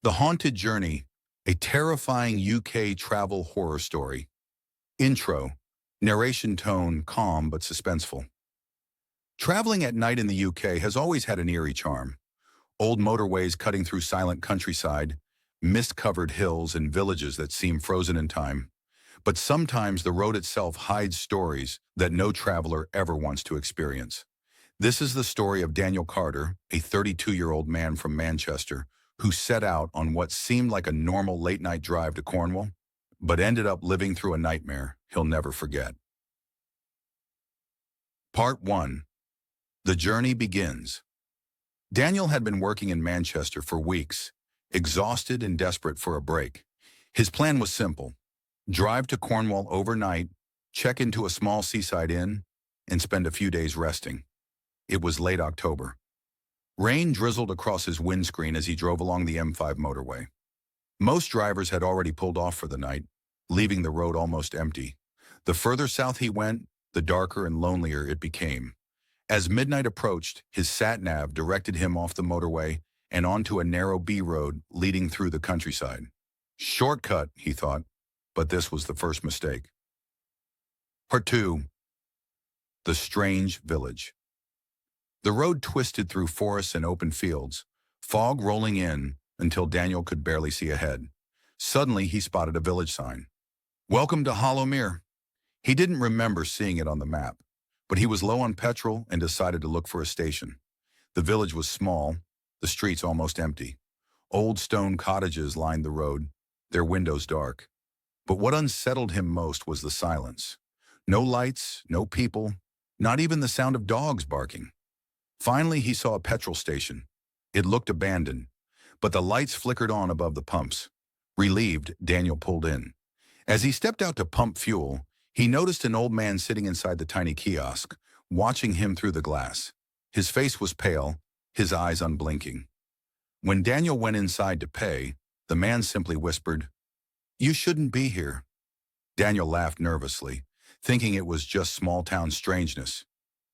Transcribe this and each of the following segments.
The Haunted Journey, a terrifying UK travel horror story. Intro. Narration tone calm but suspenseful. Traveling at night in the UK has always had an eerie charm. Old motorways cutting through silent countryside, mist-covered hills and villages that seem frozen in time. But sometimes the road itself hides stories that no traveler ever wants to experience. This is the story of Daniel Carter, a 32-year-old man from Manchester, who set out on what seemed like a normal late-night drive to Cornwall, but ended up living through a nightmare he'll never forget. Part 1. The journey begins. Daniel had been working in Manchester for weeks, exhausted and desperate for a break. His plan was simple: drive to Cornwall overnight, check into a small seaside inn, and spend a few days resting. It was late October. Rain drizzled across his windscreen as he drove along the M5 motorway. Most drivers had already pulled off for the night, leaving the road almost empty. The further south he went, the darker and lonelier it became. As midnight approached, his sat-nav directed him off the motorway and onto a narrow B road leading through the countryside. Shortcut, he thought, but this was the first mistake. Part 2. The Strange Village. The road twisted through forests and open fields, fog rolling in until Daniel could barely see ahead. Suddenly, he spotted a village sign. "Welcome to Hollowmere." He didn't remember seeing it on the map, but he was low on petrol and decided to look for a station. The village was small, the streets almost empty. Old stone cottages lined the road, their windows dark. But what unsettled him most was the silence. No lights, no people, not even the sound of dogs barking. Finally, he saw a petrol station. It looked abandoned, but the lights flickered on above the pumps. Relieved, Daniel pulled in. As he stepped out to pump fuel, he noticed an old man sitting inside the tiny kiosk, watching him through the glass. His face was pale, his eyes unblinking. When Daniel went inside to pay, the man simply whispered, "You shouldn't be here." Daniel laughed nervously, thinking it was just small-town strangeness.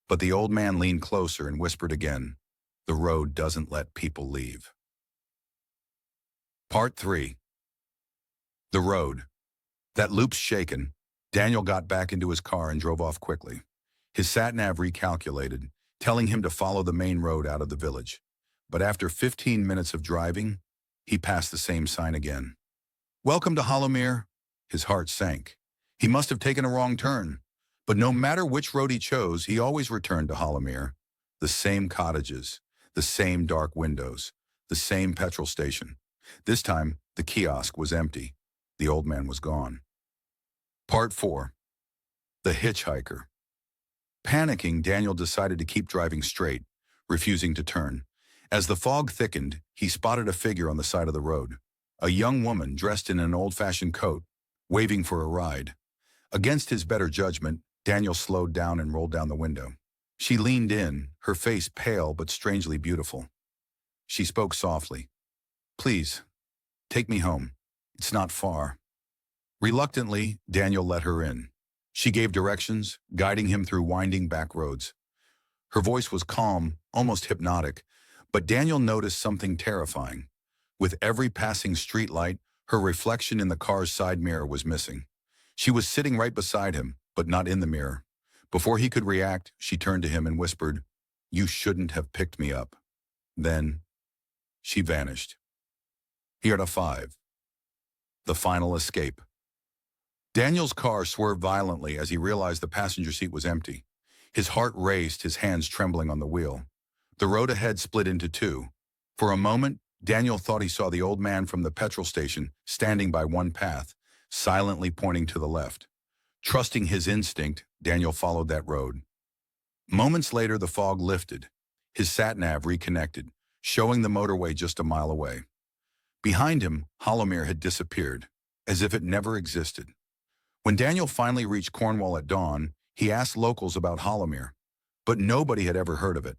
But the old man leaned closer and whispered again, "The road doesn't let people leave." Part 3. The road. That loop's shaken. Daniel got back into his car and drove off quickly. His sat-nav recalculated, telling him to follow the main road out of the village. But after 15 minutes of driving, he passed the same sign again. "Welcome to Hollowmere." His heart sank. He must have taken a wrong turn. But no matter which road he chose, he always returned to Hollowmere. The same cottages, the same dark windows, the same petrol station. This time, the kiosk was empty. The old man was gone. Part 4. The Hitchhiker. Panicking, Daniel decided to keep driving straight, refusing to turn. As the fog thickened, he spotted a figure on the side of the road. A young woman dressed in an old-fashioned coat, waving for a ride. Against his better judgment, Daniel slowed down and rolled down the window. She leaned in, her face pale but strangely beautiful. She spoke softly. "Please, take me home. It's not far." Reluctantly, Daniel let her in. She gave directions, guiding him through winding back roads. Her voice was calm, almost hypnotic, but Daniel noticed something terrifying. With every passing streetlight, her reflection in the car's side mirror was missing. She was sitting right beside him, but not in the mirror. Before he could react, she turned to him and whispered, "You shouldn't have picked me up." Then, she vanished. Part 5. The Final Escape. Daniel's car swerved violently as he realized the passenger seat was empty. His heart raced, his hands trembling on the wheel. The road ahead split into two. For a moment, Daniel thought he saw the old man from the petrol station standing by one path, silently pointing to the left. Trusting his instinct, Daniel followed that road. Moments later, the fog lifted. His sat-nav reconnected, showing the motorway just a mile away. Behind him, Hollowmere had disappeared, as if it never existed. When Daniel finally reached Cornwall at dawn, he asked locals about Hollowmere, but nobody had ever heard of it.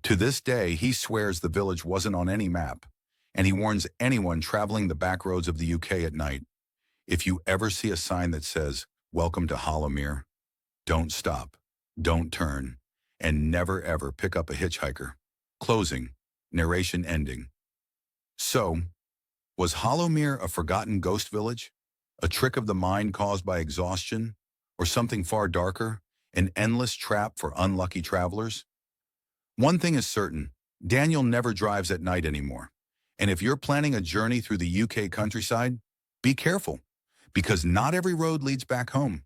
To this day, he swears the village wasn't on any map, and he warns anyone traveling the back roads of the UK at night, if you ever see a sign that says, "Welcome to Hollowmere," don't stop, don't turn, and never ever pick up a hitchhiker. Closing, narration ending. So, Was Hollowmere a forgotten ghost village? A trick of the mind caused by exhaustion? Or something far darker? An endless trap for unlucky travelers? One thing is certain, Daniel never drives at night anymore. And if you're planning a journey through the UK countryside, be careful, because not every road leads back home.